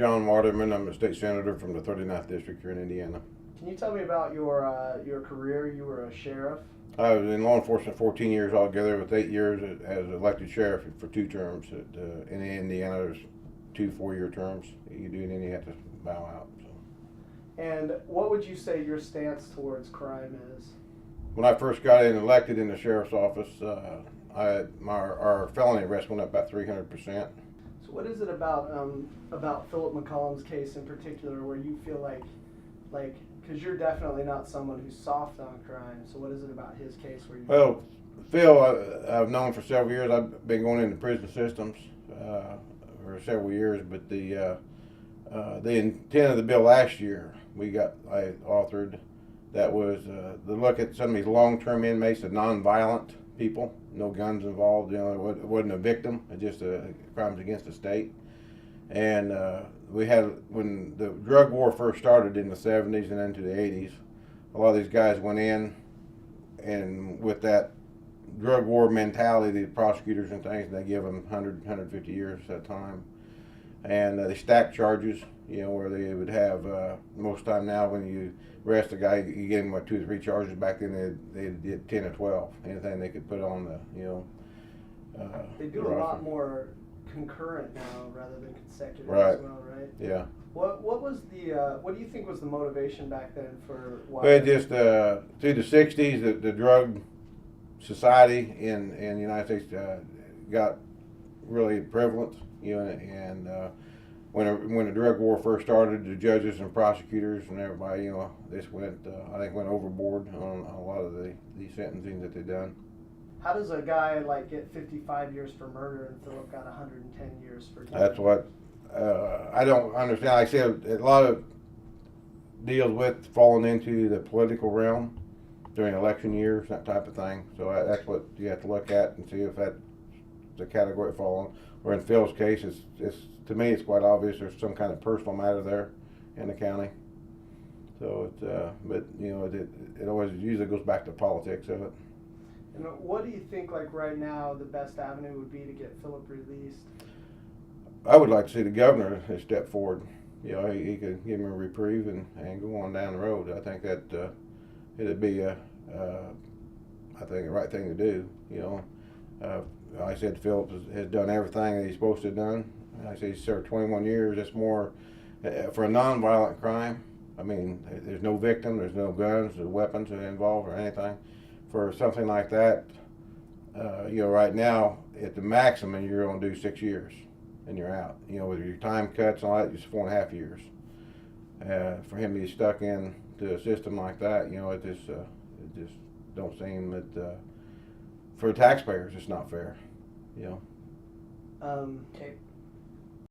John Waterman. I'm a state senator from the 39th district here in Indiana. Can you tell me about your career? You were a sheriff. I was in law enforcement 14 years altogether, with 8 years as elected sheriff for 2 terms. In Indiana, there's 2 4-year terms you do, and then you have to bow out. So. And what would you say your stance towards crime is? When I first got elected in the sheriff's office, our felony arrest went up about 300%. So what is it about Philip McCollum's case in particular where you feel like, because you're definitely not someone who's soft on crime, so what is it about his case where you... Well, Phil, I've known for several years. I've been going into prison systems for several years, but the intent of the bill last year I authored, that was to look at some of these long-term inmates, the non-violent people, no guns involved. You know, it wasn't a victim; it just crimes against the state. And we had, when the drug war first started in the 70s and into the 80s, a lot of these guys went in, and with that drug war mentality, the prosecutors and things, they give them 100, 150 years at a time. And they stack charges, you know, where they would have, most time now when you arrest a guy, you give him 2 or 3 charges. Back then they did 10 or 12, anything they could put on the, you know. They do a lot more concurrent now rather than consecutive right. as well, right? Yeah. What was what do you think was the motivation back then for why? Well, just through the 60s, the drug society in the United States got really prevalent, you know, and when the drug war first started, the judges and prosecutors and everybody, you know, this went overboard on a lot of the sentencing that they done. How does a guy get 55 years for murder and Philip got 110 years for? That's what I don't understand. Like I said, a lot of deals with falling into the political realm during election years, that type of thing. So that's what you have to look at and see if that's the category falling. Or in Phil's case, it's to me it's quite obvious there's some kind of personal matter there in the county. So but you know, it always usually goes back to politics of it. And what do you think, right now, the best avenue would be to get Philip released? I would like to see the governor step forward. You know, he could give him a reprieve and go on down the road. I think that it'd be I think the right thing to do. You know, I said Philip has done everything that he's supposed to have done. I say he's served 21 years. It's more for a non-violent crime. I mean, there's no victim, there's no guns, no weapons involved or anything. For something like that, you know, right now at the maximum you're going to do 6 years, and you're out. You know, with your time cuts and all that, just 4.5 years. For him to be stuck into a system like that, you know, it just don't seem that for taxpayers it's not fair. You know. Okay.